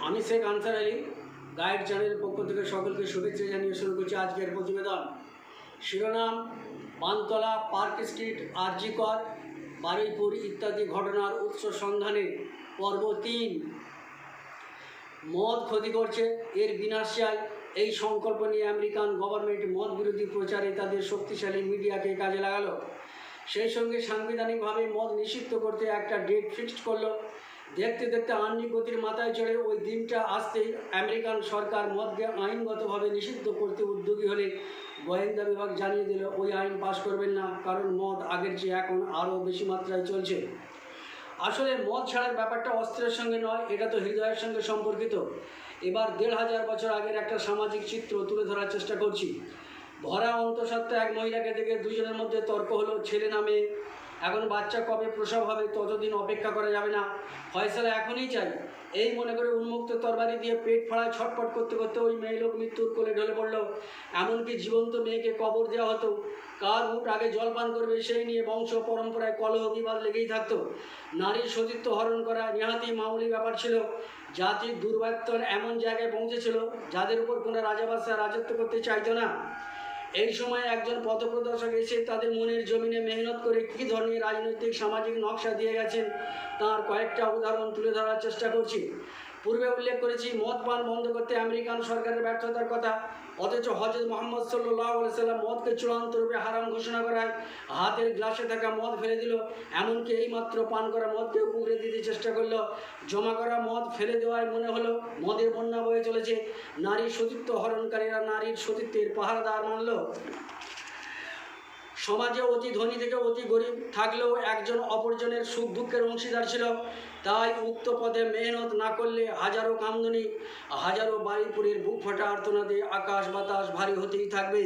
আমি Sheikh answer Ali guide চ্যানেলের পক্ষ থেকে সকলকে শুভেচ্ছা জানিয়ে শুরু করছি আজকের প্রতিবেদন। শিরোনাম: বানতলা, পার্ক স্ট্রিট, আরজি কর, বারুইপুর ইত্যাদি ঘটনার উৎস সন্ধানে পর্ব 3। মদ ক্ষতি করছে, এর বিনাশ চাই, এই সংকল্প নিয়ে আমেরিকান গভর্নমেন্ট মদ বিরোধী প্রচারে তাদের শক্তিশালী মিডিয়াকে কাজে লাগালো। সেই সঙ্গে সাংবিধানিকভাবে মদ নিষিদ্ধ করতে একটা ডেট ফিক্সড করলো। দেখতে দেখতে আইনি গতির মাথায় চড়ে ওই দিনটা আসতেই আমেরিকান সরকার মদকে আইনগতভাবে নিষিদ্ধ করতে উদ্যোগী হলে গোয়েন্দা বিভাগ জানিয়ে দিল ওই আইন পাশ করবেন না, কারণ মদ আগের চেয়ে এখন আরও বেশি মাত্রায় চলছে। আসলে মদ ছাড়ার ব্যাপারটা অস্ত্রের সঙ্গে নয়, এটা তো হৃদয়ের সঙ্গে সম্পর্কিত। এবার 1500 বছর আগের একটা সামাজিক চিত্র তুলে ধরার চেষ্টা করছি। ভরা অন্তঃসত্ত্বা এক মহিলাকে দেখে দুজনের মধ্যে তর্ক হলো, ছেলে না মেয়ে, এখন বাচ্চা কবে প্রসব হবে ততদিন অপেক্ষা করা যাবে না, ফয়সালা এখনই চাই। এই মনে করে উন্মুক্ত তরবারি দিয়ে পেট ফাড়ায় ছটফট করতে করতে ওই মেয়ে লোক মৃত্যুর কোলে ঢলে পড়ল। এমনকি জীবন্ত মেয়েকে কবর দেওয়া হতো। কার উট আগে জলপান করবে সেই নিয়ে বংশ পরম্পরায় কলহ বিবাদ লেগেই থাকতো। নারীর সতীত্ব হরণ করা নেহাতি মামুলি ব্যাপার ছিল। জাতির দুর্ভাগ্যের এমন জায়গায় পৌঁছেছিল যাদের উপর কোনো রাজাবাদশা রাজত্ব করতে চাইতো না। এই সময় একজন পথপ্রদর্শক এসে তাদের মনের জমিনে মেহনত করে কী ধরনের রাজনৈতিক সামাজিক নকশা দিয়ে গেছেন তার কয়েকটা উদাহরণ তুলে ধরার চেষ্টা করছি। পূর্বে উল্লেখ করেছি মদ পান বন্ধ করতে আমেরিকান সরকারের ব্যর্থতার কথা, অথচ হজরত মুহাম্মদ সাল্লাল্লাহু আলাইহি সাল্লাম মদকে চূড়ান্ত রূপে হারাম ঘোষণা করায় হাতের গ্লাসে থাকা মদ ফেলে দিল। এমনকি এইমাত্র পান করা মদকে উগড়ে দিতে চেষ্টা করলো। জমা করা মদ ফেলে দেওয়ায় মনে হলো মদের বন্যা বয়ে চলেছে। নারীর সতীত্ব হরণকারীরা নারীর সতীত্বের পাহারাদার মানল। সমাজে অতি ধনী থেকে অতি গরিব থাকলেও একজন অপরজনের সুখ দুঃখের অংশীদার ছিল। তাই উক্ত পদে মেহনত না করলে হাজারো কামদুনি, হাজারো বাড়িপুরের বুক ফাটা আর্তনাদে আকাশ বাতাস ভারী হতেই থাকবে।